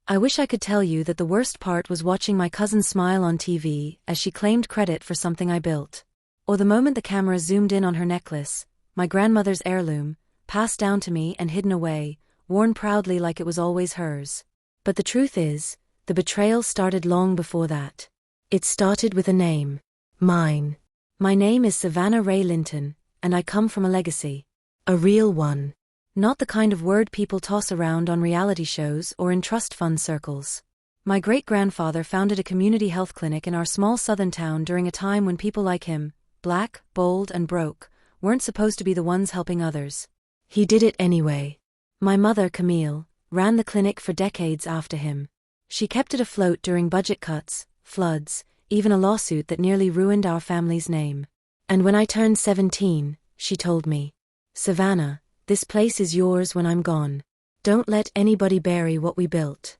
I wish I could tell you that the worst part was watching my cousin smile on TV as she claimed credit for something I built. Or the moment the camera zoomed in on her necklace, my grandmother's heirloom, passed down to me and hidden away, worn proudly like it was always hers. But the truth is, the betrayal started long before that. It started with a name. Mine. My name is Savannah Rae Linton, and I come from a legacy. A real one. Not the kind of word people toss around on reality shows or in trust fund circles. My great-grandfather founded a community health clinic in our small southern town during a time when people like him, black, bold, and broke, weren't supposed to be the ones helping others. He did it anyway. My mother, Camille, ran the clinic for decades after him. She kept it afloat during budget cuts, floods, even a lawsuit that nearly ruined our family's name. And when I turned 17, she told me, "Savannah, this place is yours when I'm gone. Don't let anybody bury what we built."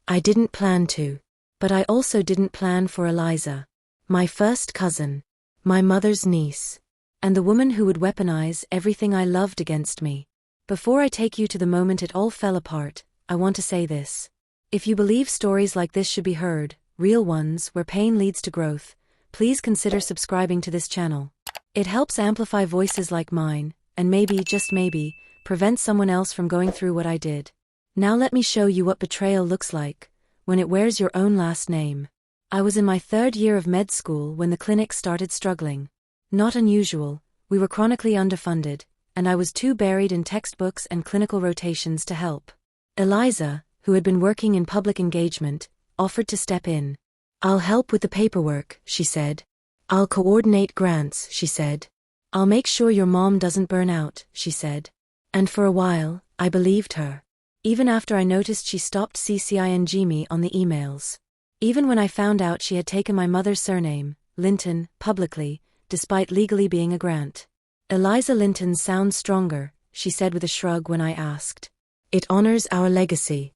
I didn't plan to. But I also didn't plan for Eliza, my first cousin, my mother's niece, and the woman who would weaponize everything I loved against me. Before I take you to the moment it all fell apart, I want to say this. If you believe stories like this should be heard, real ones where pain leads to growth, please consider subscribing to this channel. It helps amplify voices like mine, and maybe, just maybe, prevent someone else from going through what I did. Now let me show you what betrayal looks like, when it wears your own last name. I was in my 3rd year of med school when the clinic started struggling. Not unusual, we were chronically underfunded, and I was too buried in textbooks and clinical rotations to help. Eliza, who had been working in public engagement, offered to step in. "I'll help with the paperwork," she said. "I'll coordinate grants," she said. "I'll make sure your mom doesn't burn out," she said. And for a while, I believed her. Even after I noticed she stopped CCing me on the emails. Even when I found out she had taken my mother's surname, Linton, publicly, despite legally being a grant. "Eliza Linton sounds stronger," she said with a shrug when I asked. "It honors our legacy."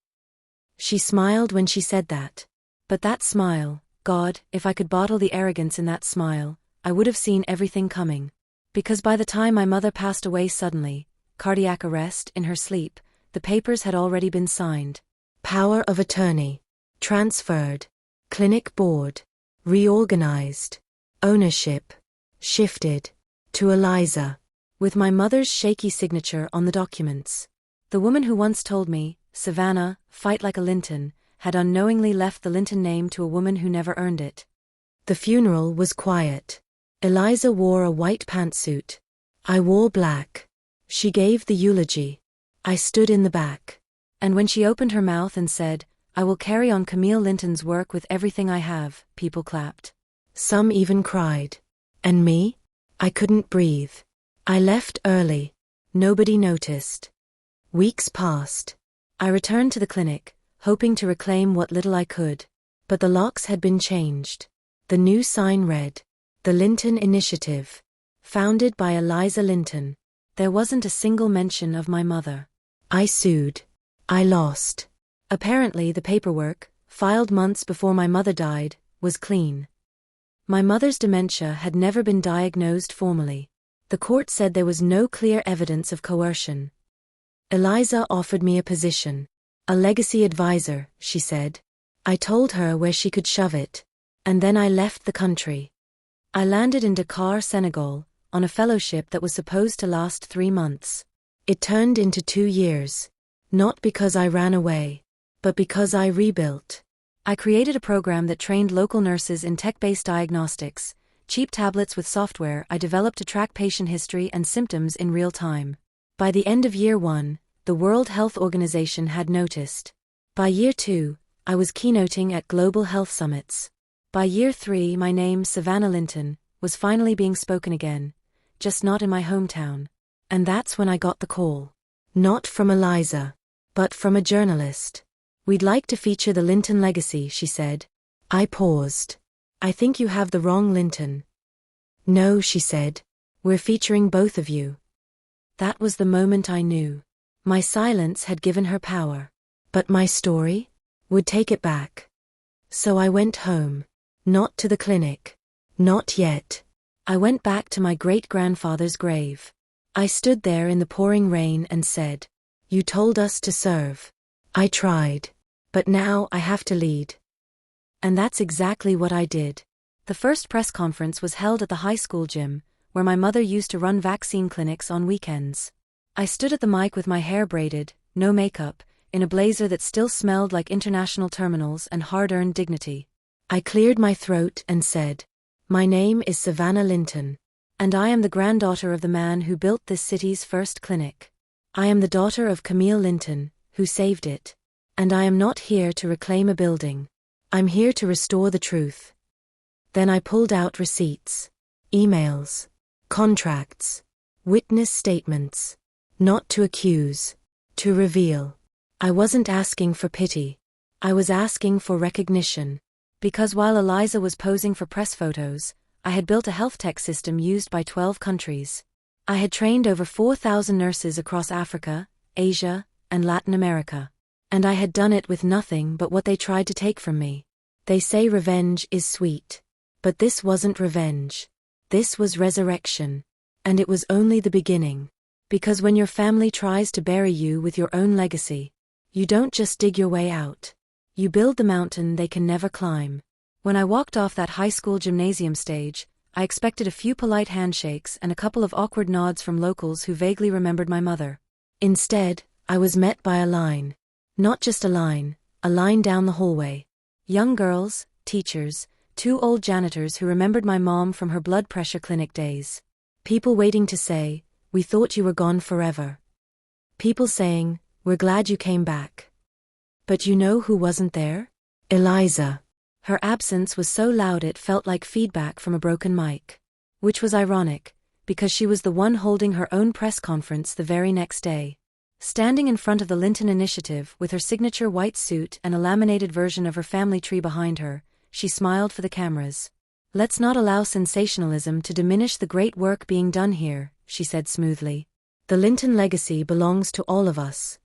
She smiled when she said that. But that smile, God, if I could bottle the arrogance in that smile, I would have seen everything coming. Because by the time my mother passed away suddenly, cardiac arrest, in her sleep, the papers had already been signed. Power of attorney. Transferred. Clinic board. Reorganized. Ownership. Shifted. To Eliza. With my mother's shaky signature on the documents. The woman who once told me, "Savannah, fight like a Linton," had unknowingly left the Linton name to a woman who never earned it. The funeral was quiet. Eliza wore a white pantsuit. I wore black. She gave the eulogy. I stood in the back. And when she opened her mouth and said, "I will carry on Camille Linton's work with everything I have," people clapped. Some even cried. And me? I couldn't breathe. I left early. Nobody noticed. Weeks passed. I returned to the clinic, hoping to reclaim what little I could. But the locks had been changed. The new sign read, "The Linton Initiative. Founded by Eliza Linton." There wasn't a single mention of my mother. I sued. I lost. Apparently the paperwork, filed months before my mother died, was clean. My mother's dementia had never been diagnosed formally. The court said there was no clear evidence of coercion. Eliza offered me a position. A legacy advisor, she said. I told her where she could shove it. And then I left the country. I landed in Dakar, Senegal, on a fellowship that was supposed to last 3 months. It turned into 2 years. Not because I ran away, but because I rebuilt. I created a program that trained local nurses in tech-based diagnostics, cheap tablets with software I developed to track patient history and symptoms in real time. By the end of year 1, the World Health Organization had noticed. By year 2, I was keynoting at global health summits. By year 3, my name, Savannah Linton, was finally being spoken again, just not in my hometown. And that's when I got the call. Not from Eliza, but from a journalist. "We'd like to feature the Linton legacy," she said. I paused. "I think you have the wrong Linton." "No," she said. "We're featuring both of you." That was the moment I knew. My silence had given her power. But my story would take it back. So I went home. Not to the clinic. Not yet. I went back to my great-grandfather's grave. I stood there in the pouring rain and said, "You told us to serve. I tried. But now I have to lead. And that's exactly what I did. The first press conference was held at the high school gym, where my mother used to run vaccine clinics on weekends. I stood at the mic with my hair braided, no makeup, in a blazer that still smelled like international terminals and hard-earned dignity. I cleared my throat and said, "My name is Savannah Linton, and I am the granddaughter of the man who built this city's first clinic. I am the daughter of Camille Linton, who saved it. And I am not here to reclaim a building. I'm here to restore the truth." Then I pulled out receipts, emails, contracts, witness statements. Not to accuse, to reveal. I wasn't asking for pity. I was asking for recognition. Because while Eliza was posing for press photos, I had built a health tech system used by 12 countries. I had trained over 4,000 nurses across Africa, Asia, and Latin America. And I had done it with nothing but what they tried to take from me. They say revenge is sweet. But this wasn't revenge. This was resurrection. And it was only the beginning. Because when your family tries to bury you with your own legacy, you don't just dig your way out. You build the mountain they can never climb. When I walked off that high school gymnasium stage, I expected a few polite handshakes and a couple of awkward nods from locals who vaguely remembered my mother. Instead, I was met by a line. Not just a line down the hallway. Young girls, teachers, 2 old janitors who remembered my mom from her blood pressure clinic days. People waiting to say, "We thought you were gone forever." People saying, "We're glad you came back." But you know who wasn't there? Eliza. Her absence was so loud it felt like feedback from a broken mic. Which was ironic, because she was the one holding her own press conference the very next day. Standing in front of the Linton Initiative with her signature white suit and a laminated version of her family tree behind her, she smiled for the cameras. "Let's not allow sensationalism to diminish the great work being done here," she said smoothly. "The Linton legacy belongs to all of us.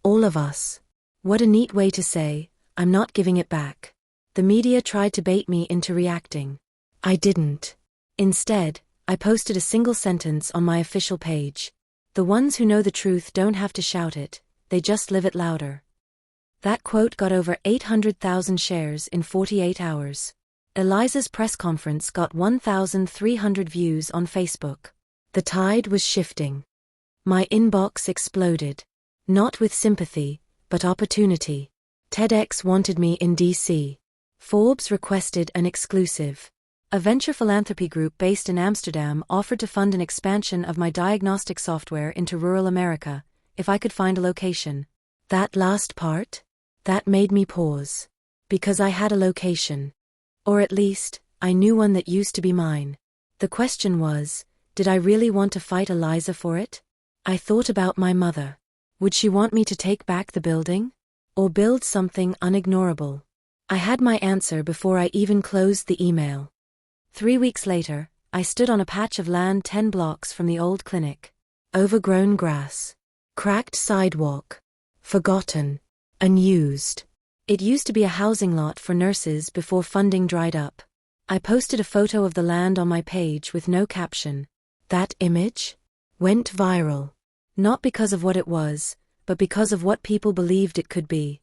All of us." What a neat way to say, "I'm not giving it back." The media tried to bait me into reacting. I didn't. Instead, I posted a single sentence on my official page. "The ones who know the truth don't have to shout it, they just live it louder." That quote got over 800,000 shares in 48 hours. Eliza's press conference got 1,300 views on Facebook. The tide was shifting. My inbox exploded. Not with sympathy, but opportunity. TEDx wanted me in DC. Forbes requested an exclusive. A venture philanthropy group based in Amsterdam offered to fund an expansion of my diagnostic software into rural America, if I could find a location. That last part? That made me pause. Because I had a location. Or at least, I knew one that used to be mine. The question was, did I really want to fight Eliza for it? I thought about my mother. Would she want me to take back the building? Or build something unignorable? I had my answer before I even closed the email. 3 weeks later, I stood on a patch of land 10 blocks from the old clinic. Overgrown grass. Cracked sidewalk. Forgotten. Unused. It used to be a housing lot for nurses before funding dried up. I posted a photo of the land on my page with no caption. That image went viral. Not because of what it was, but because of what people believed it could be.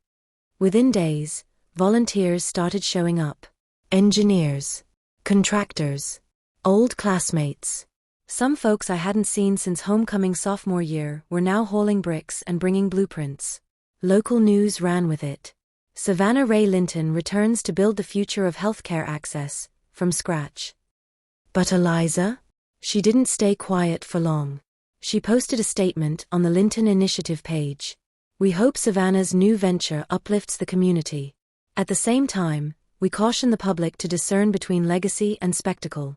Within days, volunteers started showing up. Engineers. Contractors. Old classmates. Some folks I hadn't seen since homecoming sophomore year were now hauling bricks and bringing blueprints. Local news ran with it. Savannah Rae Linton returns to build the future of healthcare access, from scratch. But Eliza? She didn't stay quiet for long. She posted a statement on the Linton Initiative page. "We hope Savannah's new venture uplifts the community. At the same time, we caution the public to discern between legacy and spectacle."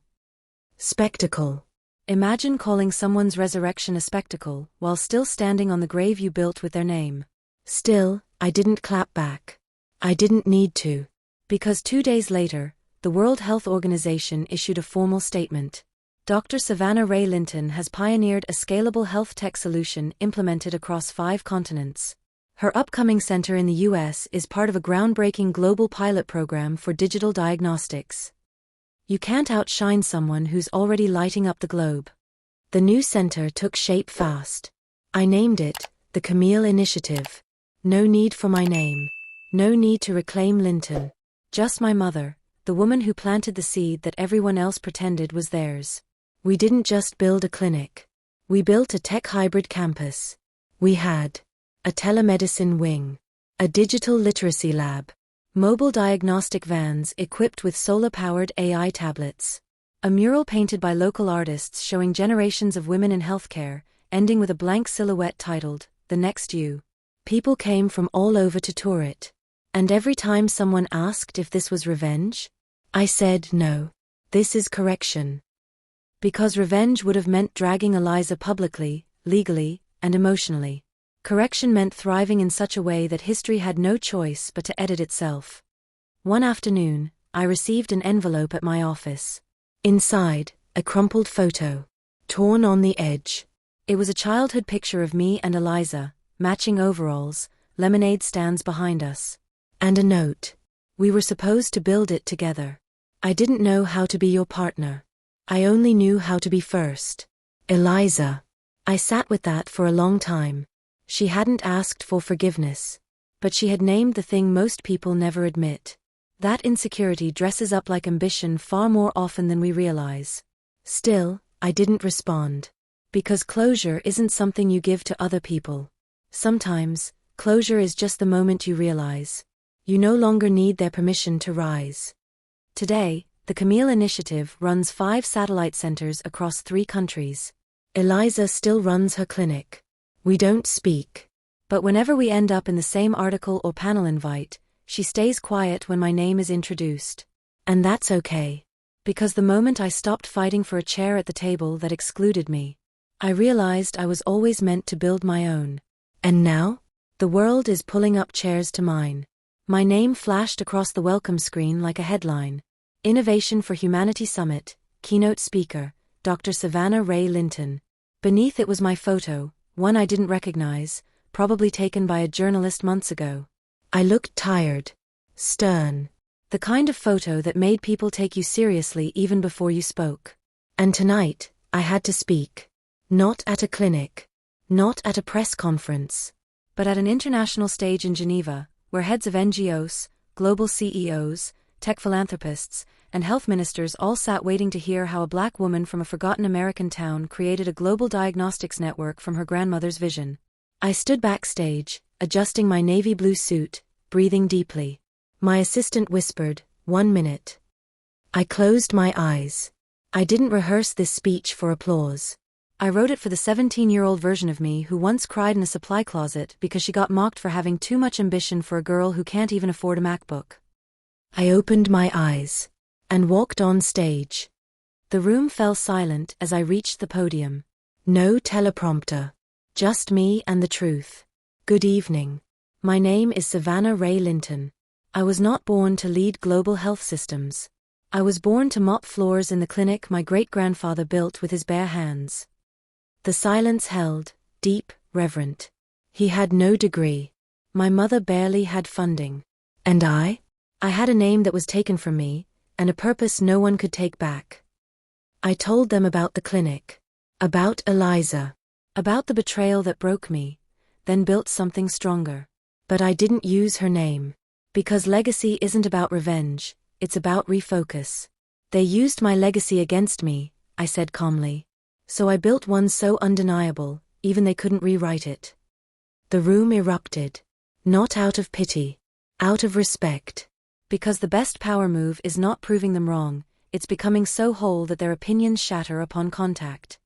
Spectacle. Imagine calling someone's resurrection a spectacle while still standing on the grave you built with their name. Still, I didn't clap back. I didn't need to. Because 2 days later, the World Health Organization issued a formal statement. Dr. Savannah Rae Linton has pioneered a scalable health tech solution implemented across 5 continents. Her upcoming center in the U.S. is part of a groundbreaking global pilot program for digital diagnostics. You can't outshine someone who's already lighting up the globe. The new center took shape fast. I named it the Camille Initiative. No need for my name. No need to reclaim Linton. Just my mother, the woman who planted the seed that everyone else pretended was theirs. We didn't just build a clinic. We built a tech hybrid campus. We had a telemedicine wing, a digital literacy lab, mobile diagnostic vans equipped with solar-powered AI tablets, a mural painted by local artists showing generations of women in healthcare, ending with a blank silhouette titled, "The Next You." People came from all over to tour it. And every time someone asked if this was revenge, I said no. This is correction. Because revenge would have meant dragging Eliza publicly, legally, and emotionally. Correction meant thriving in such a way that history had no choice but to edit itself. One afternoon, I received an envelope at my office. Inside, a crumpled photo, torn on the edge. It was a childhood picture of me and Eliza, matching overalls, lemonade stands behind us. And a note. We were supposed to build it together. I didn't know how to be your partner. I only knew how to be first. Eliza. I sat with that for a long time. She hadn't asked for forgiveness. But she had named the thing most people never admit. That insecurity dresses up like ambition far more often than we realize. Still, I didn't respond. Because closure isn't something you give to other people. Sometimes, closure is just the moment you realize you no longer need their permission to rise. Today, the Camille Initiative runs 5 satellite centers across 3 countries. Eliza still runs her clinic. We don't speak. But whenever we end up in the same article or panel invite, she stays quiet when my name is introduced. And that's okay. Because the moment I stopped fighting for a chair at the table that excluded me, I realized I was always meant to build my own. And now? The world is pulling up chairs to mine. My name flashed across the welcome screen like a headline. Innovation for Humanity Summit, keynote speaker, Dr. Savannah Rae Linton. Beneath it was my photo, one I didn't recognize, probably taken by a journalist months ago. I looked tired, stern. The kind of photo that made people take you seriously even before you spoke. And tonight, I had to speak. Not at a clinic. Not at a press conference. But at an international stage in Geneva, where heads of NGOs, global CEOs, tech philanthropists, and health ministers all sat waiting to hear how a black woman from a forgotten American town created a global diagnostics network from her grandmother's vision. I stood backstage, adjusting my navy blue suit, breathing deeply. My assistant whispered, 1 minute. I closed my eyes. I didn't rehearse this speech for applause. I wrote it for the 17-year-old version of me who once cried in a supply closet because she got mocked for having too much ambition for a girl who can't even afford a MacBook. I opened my eyes and walked on stage. The room fell silent as I reached the podium. No teleprompter. Just me and the truth. Good evening. My name is Savannah Rae Linton. I was not born to lead global health systems. I was born to mop floors in the clinic my great-grandfather built with his bare hands. The silence held, deep, reverent. He had no degree. My mother barely had funding. And I had a name that was taken from me, and a purpose no one could take back. I told them about the clinic. About Eliza. About the betrayal that broke me, then built something stronger. But I didn't use her name. Because legacy isn't about revenge, it's about refocus. They used my legacy against me, I said calmly. So I built one so undeniable, even they couldn't rewrite it. The room erupted. Not out of pity. Out of respect. Because the best power move is not proving them wrong, it's becoming so whole that their opinions shatter upon contact.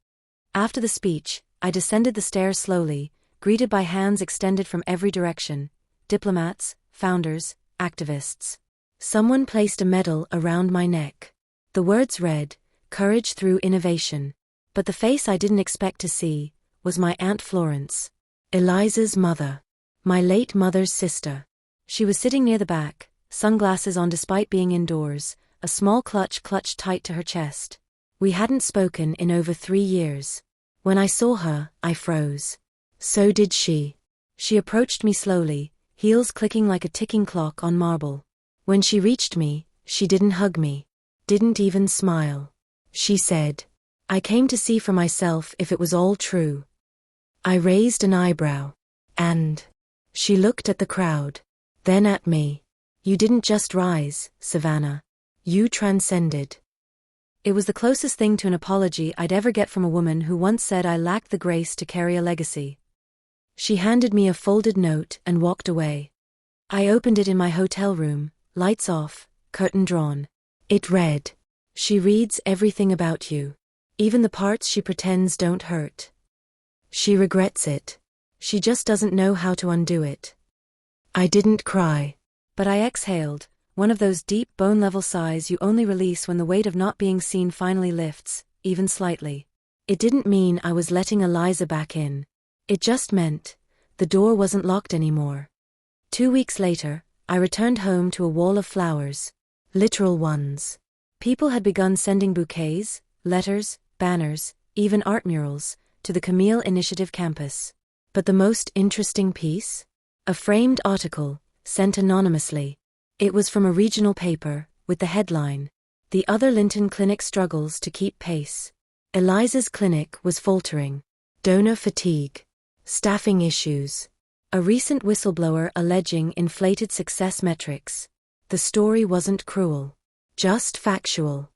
After the speech, I descended the stairs slowly, greeted by hands extended from every direction. Diplomats, founders, activists. Someone placed a medal around my neck. The words read, "Courage through innovation." But the face I didn't expect to see was my Aunt Florence. Eliza's mother. My late mother's sister. She was sitting near the back, sunglasses on despite being indoors, a small clutch clutched tight to her chest. We hadn't spoken in over 3 years. When I saw her, I froze. So did she. She approached me slowly, heels clicking like a ticking clock on marble. When she reached me, she didn't hug me. Didn't even smile. She said, "I came to see for myself if it was all true." I raised an eyebrow. And she looked at the crowd. Then at me. You didn't just rise, Savannah. You transcended. It was the closest thing to an apology I'd ever get from a woman who once said I lacked the grace to carry a legacy. She handed me a folded note and walked away. I opened it in my hotel room, lights off, curtain drawn. It read, "She reads everything about you. Even the parts she pretends don't hurt. She regrets it. She just doesn't know how to undo it." I didn't cry, but I exhaled, one of those deep bone-level sighs you only release when the weight of not being seen finally lifts, even slightly. It didn't mean I was letting Eliza back in. It just meant the door wasn't locked anymore. 2 weeks later, I returned home to a wall of flowers. Literal ones. People had begun sending bouquets, letters, banners, even art murals, to the Camille Initiative campus. But the most interesting piece? A framed article, sent anonymously. It was from a regional paper, with the headline, "The Other Linton Clinic Struggles to Keep Pace." Eliza's clinic was faltering. Donor fatigue. Staffing issues. A recent whistleblower alleging inflated success metrics. The story wasn't cruel. Just factual.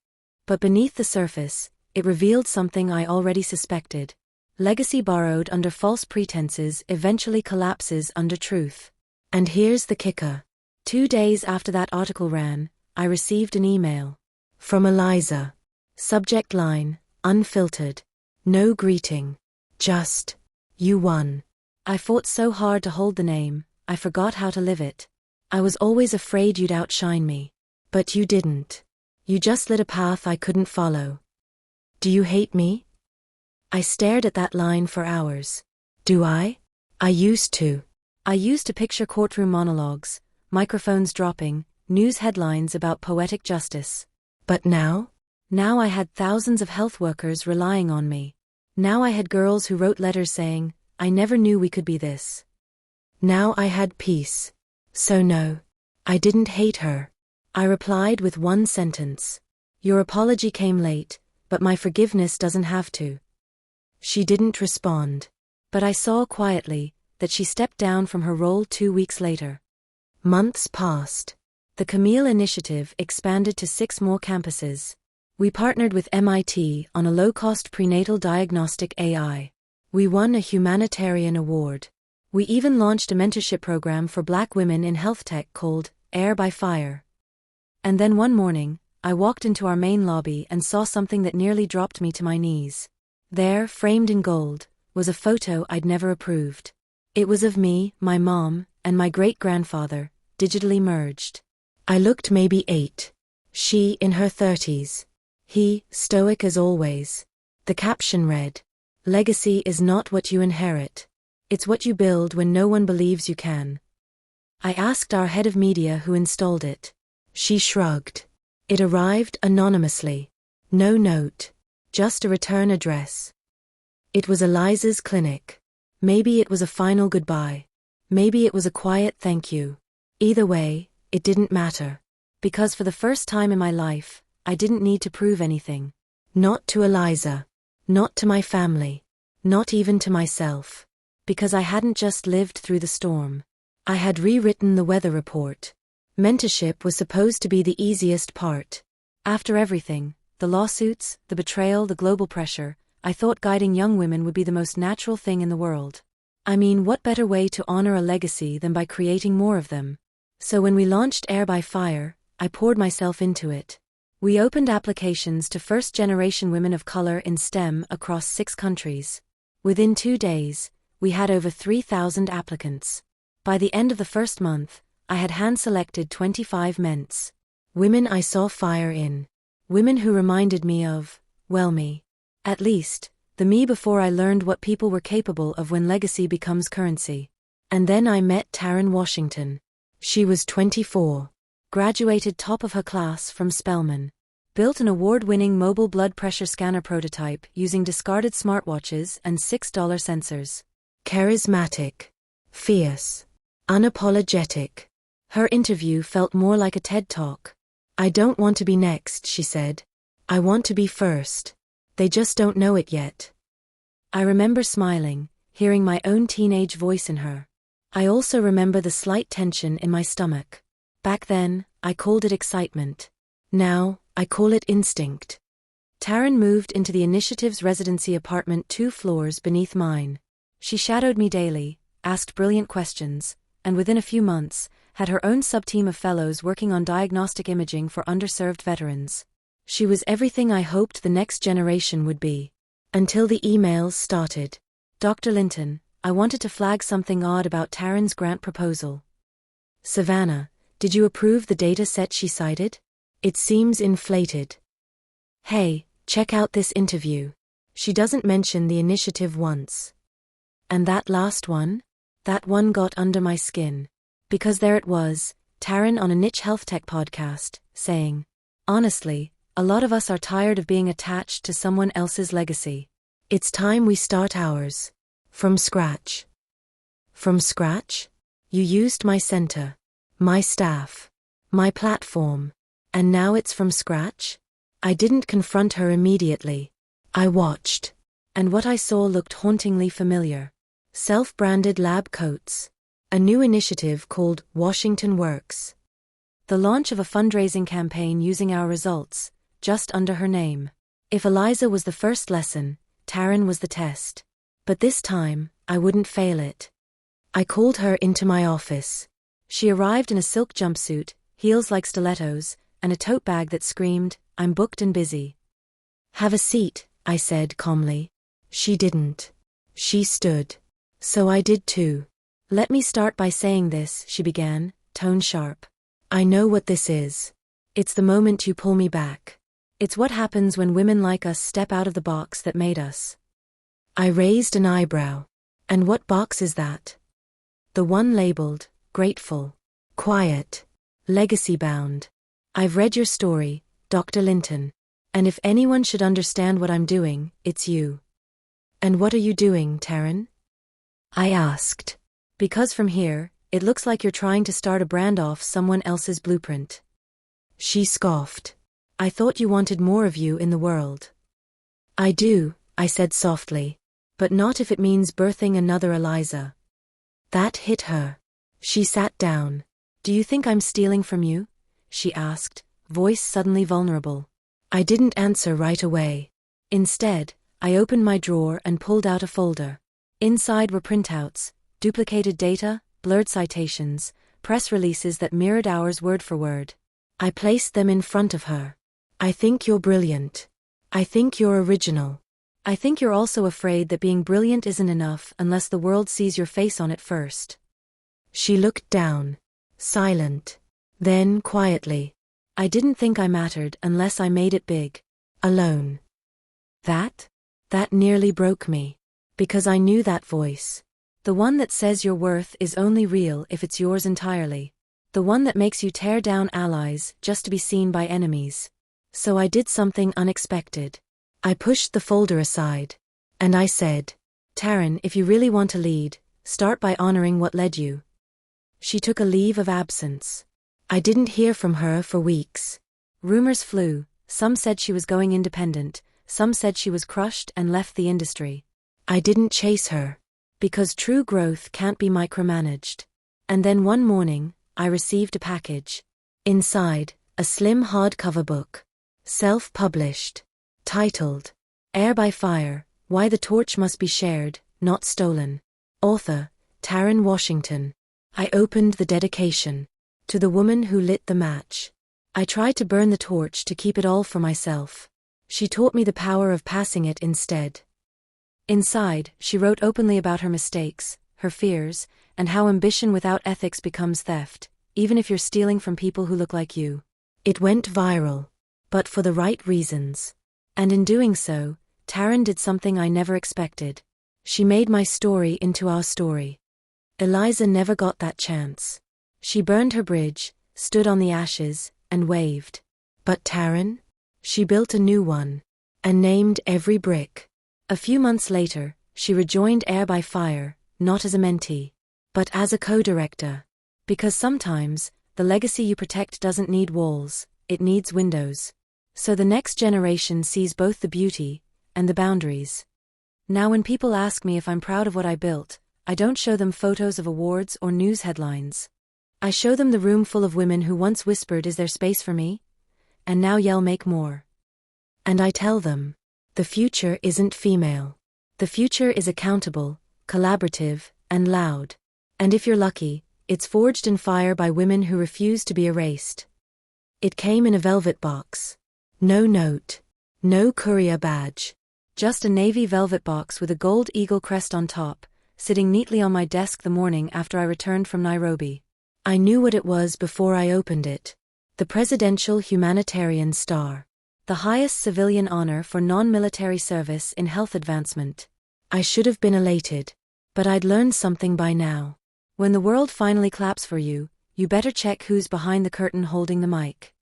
But beneath the surface, it revealed something I already suspected. Legacy borrowed under false pretenses eventually collapses under truth. And here's the kicker. 2 days after that article ran, I received an email. From Eliza. Subject line, unfiltered. No greeting. Just, "You won." I fought so hard to hold the name, I forgot how to live it. I was always afraid you'd outshine me. But you didn't. You just lit a path I couldn't follow. Do you hate me? I stared at that line for hours. Do I? I used to. I used to picture courtroom monologues, microphones dropping, news headlines about poetic justice. But now? Now I had thousands of health workers relying on me. Now I had girls who wrote letters saying, "I never knew we could be this." Now I had peace. So no, I didn't hate her. I replied with one sentence. Your apology came late, but my forgiveness doesn't have to. She didn't respond. But I saw quietly that she stepped down from her role 2 weeks later. Months passed. The Camille Initiative expanded to 6 more campuses. We partnered with MIT on a low-cost prenatal diagnostic AI. We won a humanitarian award. We even launched a mentorship program for Black women in health tech called Air by Fire. And then one morning, I walked into our main lobby and saw something that nearly dropped me to my knees. There, framed in gold, was a photo I'd never approved. It was of me, my mom, and my great-grandfather, digitally merged. I looked maybe 8. She in her 30s. He, stoic as always. The caption read, "Legacy is not what you inherit. It's what you build when no one believes you can." I asked our head of media who installed it. She shrugged. It arrived anonymously. No note. Just a return address. It was Eliza's clinic. Maybe it was a final goodbye. Maybe it was a quiet thank you. Either way, it didn't matter. Because for the first time in my life, I didn't need to prove anything. Not to Eliza. Not to my family. Not even to myself. Because I hadn't just lived through the storm. I had rewritten the weather report. Mentorship was supposed to be the easiest part. After everything, the lawsuits, the betrayal, the global pressure, I thought guiding young women would be the most natural thing in the world. I mean, what better way to honor a legacy than by creating more of them? So when we launched Air by Fire, I poured myself into it. We opened applications to first-generation women of color in STEM across 6 countries. Within 2 days, we had over 3,000 applicants. By the end of the first month, I had hand-selected 25 ments. Women I saw fire in. Women who reminded me of, well, me. At least, the me before I learned what people were capable of when legacy becomes currency. And then I met Taryn Washington. She was 24. Graduated top of her class from Spelman. Built an award-winning mobile blood pressure scanner prototype using discarded smartwatches and $6 sensors. Charismatic. Fierce. Unapologetic. Her interview felt more like a TED Talk. I don't want to be next, she said. I want to be first. They just don't know it yet. I remember smiling, hearing my own teenage voice in her. I also remember the slight tension in my stomach. Back then, I called it excitement. Now, I call it instinct. Taryn moved into the initiative's residency apartment 2 floors beneath mine. She shadowed me daily, asked brilliant questions, and within a few months, had her own sub-team of fellows working on diagnostic imaging for underserved veterans. She was everything I hoped the next generation would be. Until the emails started. Dr. Linton, I wanted to flag something odd about Taryn's grant proposal. Savannah, did you approve the data set she cited? It seems inflated. Hey, check out this interview. She doesn't mention the initiative once. And that last one? That one got under my skin. Because there it was, Taryn on a niche health tech podcast, saying, honestly, a lot of us are tired of being attached to someone else's legacy. It's time we start ours. From scratch. From scratch? You used my center, my staff, my platform, and now it's from scratch? I didn't confront her immediately. I watched. And what I saw looked hauntingly familiar. Self-branded lab coats. A new initiative called Washington Works. The launch of a fundraising campaign using our results, just under her name. If Eliza was the first lesson, Taryn was the test. But this time, I wouldn't fail it. I called her into my office. She arrived in a silk jumpsuit, heels like stilettos, and a tote bag that screamed, I'm booked and busy. Have a seat, I said calmly. She didn't. She stood. So I did too. Let me start by saying this, she began, tone sharp. I know what this is. It's the moment you pull me back. It's what happens when women like us step out of the box that made us. I raised an eyebrow. And what box is that? The one labeled, grateful, quiet, legacy-bound. I've read your story, Dr. Linton. And if anyone should understand what I'm doing, it's you. And what are you doing, Taryn? I asked. Because from here, it looks like you're trying to start a brand off someone else's blueprint. She scoffed. I thought you wanted more of you in the world. I do, I said softly. But not if it means birthing another Eliza. That hit her. She sat down. Do you think I'm stealing from you? She asked, voice suddenly vulnerable. I didn't answer right away. Instead, I opened my drawer and pulled out a folder. Inside were printouts, duplicated data, blurred citations, press releases that mirrored ours word for word. I placed them in front of her. I think you're brilliant. I think you're original. I think you're also afraid that being brilliant isn't enough unless the world sees your face on it first. She looked down, silent. Then, quietly. I didn't think I mattered unless I made it big. Alone. That nearly broke me. Because I knew that voice. The one that says your worth is only real if it's yours entirely. The one that makes you tear down allies just to be seen by enemies. So I did something unexpected. I pushed the folder aside. And I said, Taryn, if you really want to lead, start by honoring what led you. She took a leave of absence. I didn't hear from her for weeks. Rumors flew. Some said she was going independent. Some said she was crushed and left the industry. I didn't chase her. Because true growth can't be micromanaged. And then one morning, I received a package. Inside, a slim hardcover book. Self-published. Titled, Air by Fire, Why the Torch Must Be Shared, Not Stolen. Author, Taryn Washington. I opened the dedication. To the woman who lit the match. I tried to burn the torch to keep it all for myself. She taught me the power of passing it instead. Inside, she wrote openly about her mistakes, her fears, and how ambition without ethics becomes theft, even if you're stealing from people who look like you. It went viral. But for the right reasons. And in doing so, Taryn did something I never expected. She made my story into our story. Eliza never got that chance. She burned her bridge, stood on the ashes, and waved. But Taryn? She built a new one. And named every brick. A few months later, she rejoined Air by Fire, not as a mentee, but as a co-director. Because sometimes, the legacy you protect doesn't need walls, it needs windows. So the next generation sees both the beauty and the boundaries. Now when people ask me if I'm proud of what I built, I don't show them photos of awards or news headlines. I show them the room full of women who once whispered, "Is there space for me?" and now yell, "Make more." And I tell them, the future isn't female. The future is accountable, collaborative, and loud. And if you're lucky, it's forged in fire by women who refuse to be erased. It came in a velvet box. No note. No courier badge. Just a navy velvet box with a gold eagle crest on top, sitting neatly on my desk the morning after I returned from Nairobi. I knew what it was before I opened it. The Presidential Humanitarian Star. The highest civilian honor for non-military service in health advancement. I should have been elated. But I'd learned something by now. When the world finally claps for you, you better check who's behind the curtain holding the mic.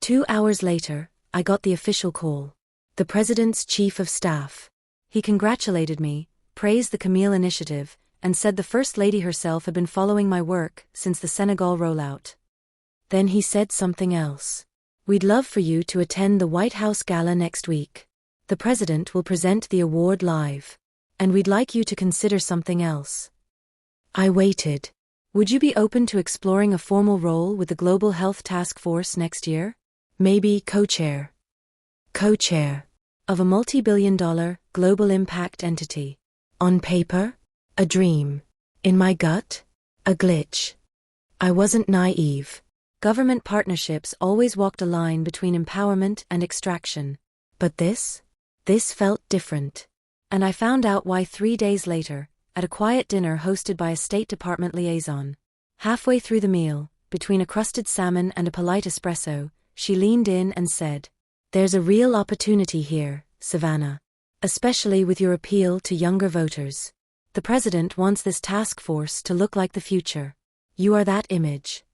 2 hours later, I got the official call. The President's Chief of Staff. He congratulated me, praised the Camille Initiative, and said the First Lady herself had been following my work since the Senegal rollout. Then he said something else. "We'd love for you to attend the White House Gala next week. The President will present the award live. And we'd like you to consider something else." I waited. "Would you be open to exploring a formal role with the Global Health Task Force next year? Maybe co-chair of a multi-billion-dollar global impact entity. On paper, a dream. In my gut, a glitch." I wasn't naive. Government partnerships always walked a line between empowerment and extraction. But this felt different. And I found out why 3 days later, at a quiet dinner hosted by a State Department liaison. Halfway through the meal, between a crusted salmon and a polite espresso, she leaned in and said, "There's a real opportunity here, Savannah. Especially with your appeal to younger voters. The President wants this task force to look like the future. You are that image."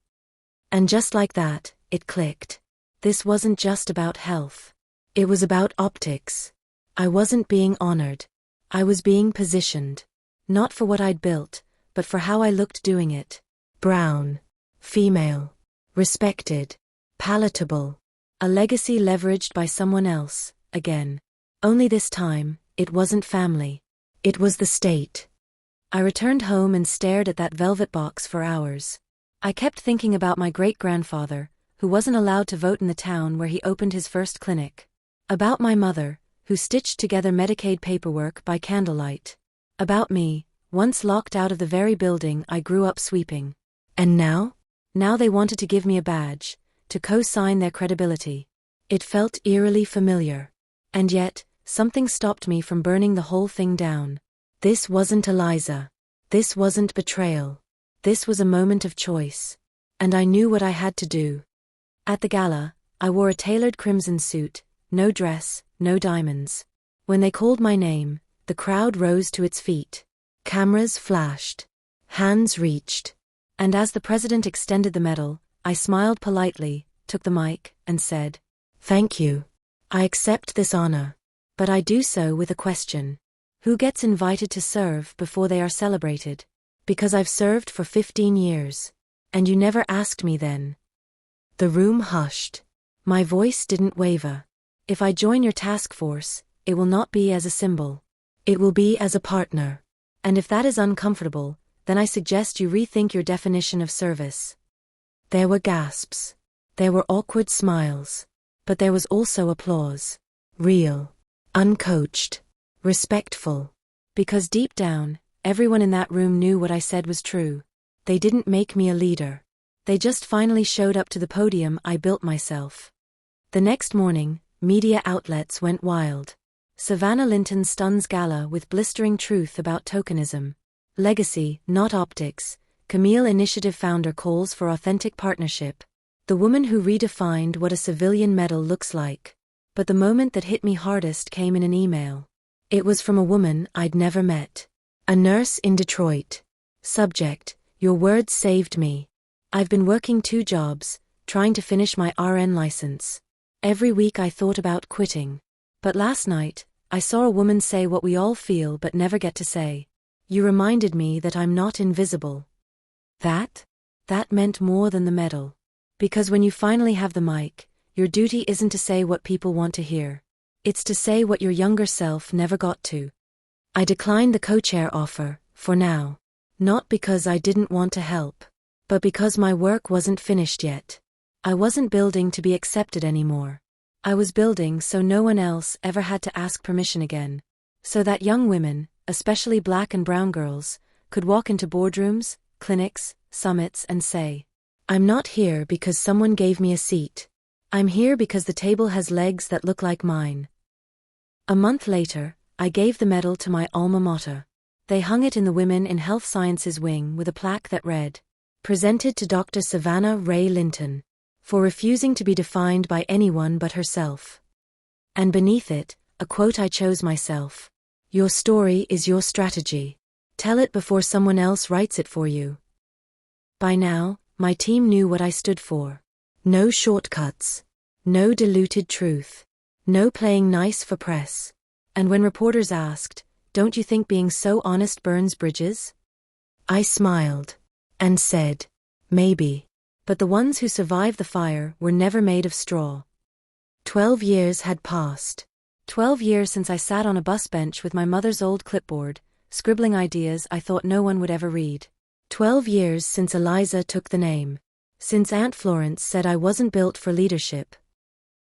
And just like that, it clicked. This wasn't just about health. It was about optics. I wasn't being honored. I was being positioned. Not for what I'd built, but for how I looked doing it. Brown. Female. Respected. Palatable. A legacy leveraged by someone else, again. Only this time, it wasn't family. It was the state. I returned home and stared at that velvet box for hours. I kept thinking about my great-grandfather, who wasn't allowed to vote in the town where he opened his first clinic. About my mother, who stitched together Medicaid paperwork by candlelight. About me, once locked out of the very building I grew up sweeping. And now? Now they wanted to give me a badge, to co-sign their credibility. It felt eerily familiar. And yet, something stopped me from burning the whole thing down. This wasn't Eliza. This wasn't betrayal. This was a moment of choice. And I knew what I had to do. At the gala, I wore a tailored crimson suit, no dress, no diamonds. When they called my name, the crowd rose to its feet. Cameras flashed. Hands reached. And as the President extended the medal, I smiled politely, took the mic, and said, "Thank you. I accept this honor. But I do so with a question. Who gets invited to serve before they are celebrated? Because I've served for 15 years. And you never asked me then." The room hushed. My voice didn't waver. "If I join your task force, it will not be as a symbol. It will be as a partner. And if that is uncomfortable, then I suggest you rethink your definition of service." There were gasps. There were awkward smiles. But there was also applause. Real. Uncoached. Respectful. Because deep down, everyone in that room knew what I said was true. They didn't make me a leader. They just finally showed up to the podium I built myself. The next morning, media outlets went wild. Savannah Linton stuns gala with blistering truth about tokenism. Legacy, not optics. Camille Initiative founder calls for authentic partnership. The woman who redefined what a civilian medal looks like. But the moment that hit me hardest came in an email. It was from a woman I'd never met. A nurse in Detroit. Subject, "Your words saved me. I've been working 2 jobs, trying to finish my RN license. Every week I thought about quitting. But last night, I saw a woman say what we all feel but never get to say. You reminded me that I'm not invisible." That meant more than the medal. Because when you finally have the mic, your duty isn't to say what people want to hear. It's to say what your younger self never got to. I declined the co-chair offer, for now. Not because I didn't want to help, but because my work wasn't finished yet. I wasn't building to be accepted anymore. I was building so no one else ever had to ask permission again. So that young women, especially black and brown girls, could walk into boardrooms, clinics, summits and say, "I'm not here because someone gave me a seat. I'm here because the table has legs that look like mine." A month later, I gave the medal to my alma mater. They hung it in the Women in Health Sciences wing with a plaque that read, "Presented to Dr. Savannah Rae Linton, for refusing to be defined by anyone but herself." And beneath it, a quote I chose myself. "Your story is your strategy. Tell it before someone else writes it for you." By now, my team knew what I stood for. No shortcuts. No diluted truth. No playing nice for press. And when reporters asked, "Don't you think being so honest burns bridges?" I smiled and said, "Maybe." But the ones who survived the fire were never made of straw. 12 years had passed. 12 years since I sat on a bus bench with my mother's old clipboard, scribbling ideas I thought no one would ever read. 12 years since Eliza took the name. Since Aunt Florence said I wasn't built for leadership.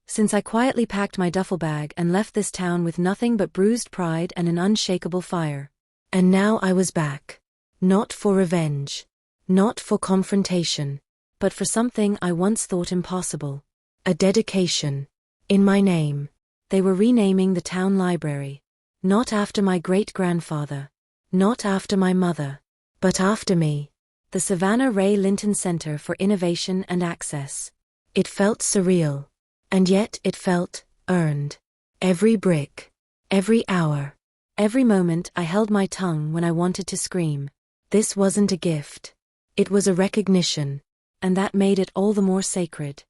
Since I quietly packed my duffel bag and left this town with nothing but bruised pride and an unshakable fire. And now I was back. Not for revenge. Not for confrontation. But for something I once thought impossible. A dedication. In my name. They were renaming the town library. Not after my great-grandfather. Not after my mother. But after me. The Savannah Rae Linton Center for Innovation and Access. It felt surreal. And yet it felt earned. Every brick. Every hour. Every moment I held my tongue when I wanted to scream. This wasn't a gift. It was a recognition. And that made it all the more sacred.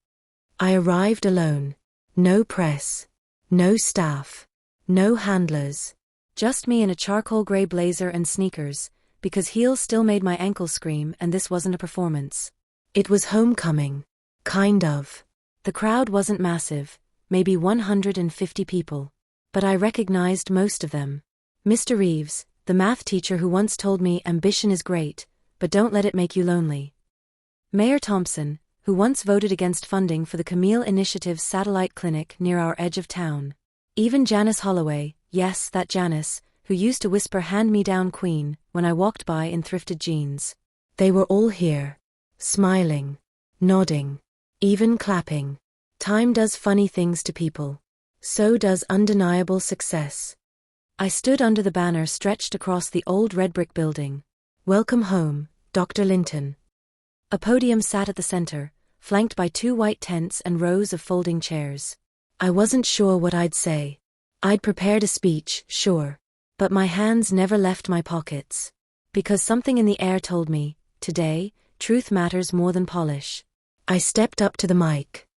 I arrived alone. No press. No staff. No handlers. Just me in a charcoal gray blazer and sneakers, because heels still made my ankles scream and this wasn't a performance. It was homecoming. Kind of. The crowd wasn't massive, maybe 150 people. But I recognized most of them. Mr. Reeves, the math teacher who once told me ambition is great, but don't let it make you lonely. Mayor Thompson, who once voted against funding for the Camille Initiative's satellite clinic near our edge of town. Even Janice Holloway, yes, that Janice, who used to whisper "hand-me-down queen" when I walked by in thrifted jeans. They were all here. Smiling. Nodding. Even clapping. Time does funny things to people. So does undeniable success. I stood under the banner stretched across the old red brick building. "Welcome home, Dr. Linton." A podium sat at the center, flanked by 2 white tents and rows of folding chairs. I wasn't sure what I'd say. I'd prepared a speech, sure. But my hands never left my pockets. Because something in the air told me, today, truth matters more than polish. I stepped up to the mic,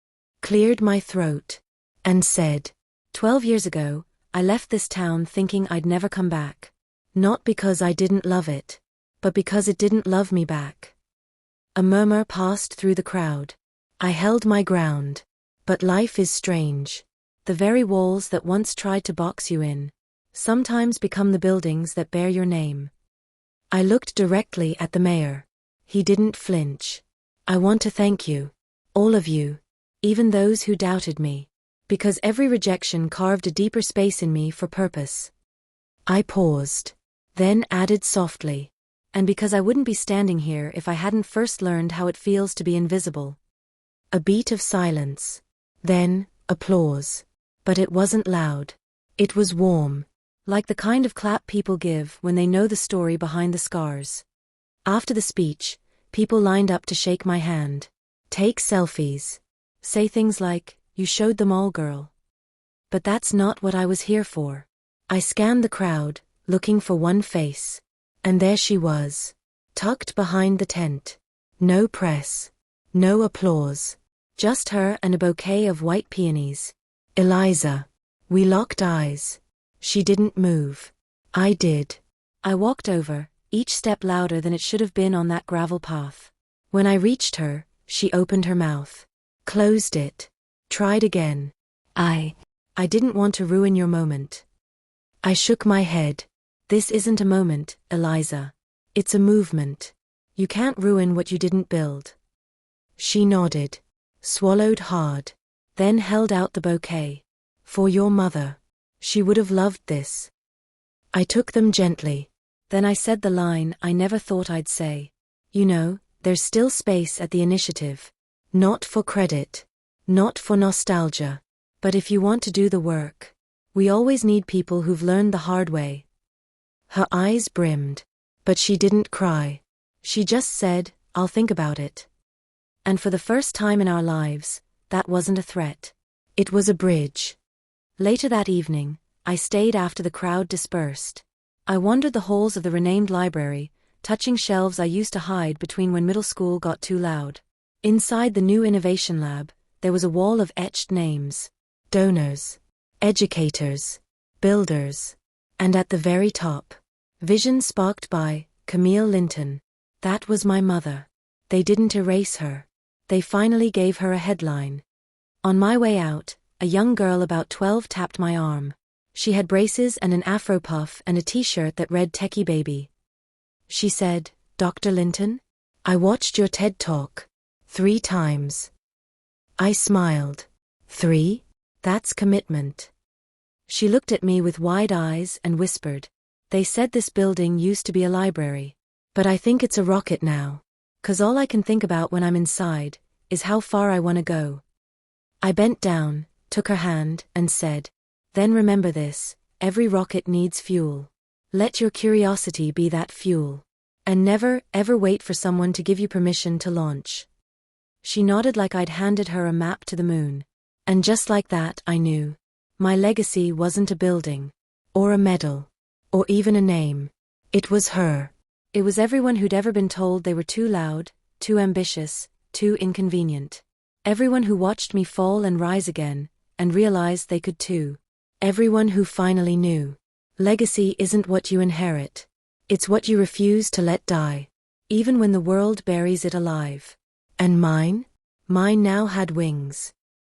cleared my throat, and said, 12 years ago, I left this town thinking I'd never come back. Not because I didn't love it, but because it didn't love me back. A murmur passed through the crowd. I held my ground. But life is strange. The very walls that once tried to box you in, sometimes become the buildings that bear your name. I looked directly at the mayor. He didn't flinch. "I want to thank you. All of you. Even those who doubted me. Because every rejection carved a deeper space in me for purpose." I paused. Then added softly. "And because I wouldn't be standing here if I hadn't first learned how it feels to be invisible." A beat of silence. Then, applause. But it wasn't loud. It was warm. Like the kind of clap people give when they know the story behind the scars. After the speech, people lined up to shake my hand. Take selfies. Say things like, "You showed them all, girl." But that's not what I was here for. I scanned the crowd, looking for one face. And there she was. Tucked behind the tent. No press. No applause. Just her and a bouquet of white peonies. Eliza. We locked eyes. She didn't move. I did. I walked over, each step louder than it should have been on that gravel path. When I reached her, she opened her mouth. Closed it. Tried again. I didn't want to ruin your moment. I shook my head. This isn't a moment, Eliza. It's a movement. You can't ruin what you didn't build. She nodded, swallowed hard, then held out the bouquet. For your mother. She would have loved this. I took them gently. Then I said the line I never thought I'd say. You know, there's still space at the initiative. Not for credit. Not for nostalgia. But if you want to do the work, we always need people who've learned the hard way. Her eyes brimmed. But she didn't cry. She just said, I'll think about it. And for the first time in our lives, that wasn't a threat. It was a bridge. Later that evening, I stayed after the crowd dispersed. I wandered the halls of the renamed library, touching shelves I used to hide between when middle school got too loud. Inside the new innovation lab, there was a wall of etched names. Donors. Educators. Builders. And at the very top, vision sparked by Camille Linton. That was my mother. They didn't erase her. They finally gave her a headline. On my way out, a young girl about 12 tapped my arm. She had braces and an afro puff and a t-shirt that read Techie Baby. She said, Dr. Linton? I watched your TED Talk. 3 times. I smiled. 3? That's commitment. She looked at me with wide eyes and whispered, they said this building used to be a library. But I think it's a rocket now. 'Cause all I can think about when I'm inside is how far I want to go. I bent down, took her hand, and said, then remember this, every rocket needs fuel. Let your curiosity be that fuel. And never, ever wait for someone to give you permission to launch. She nodded like I'd handed her a map to the moon. And just like that, I knew. My legacy wasn't a building. Or a medal. Or even a name. It was her. It was everyone who'd ever been told they were too loud, too ambitious, too inconvenient. Everyone who watched me fall and rise again, and realized they could too. Everyone who finally knew. Legacy isn't what you inherit. It's what you refuse to let die. Even when the world buries it alive. And mine? Mine now had wings.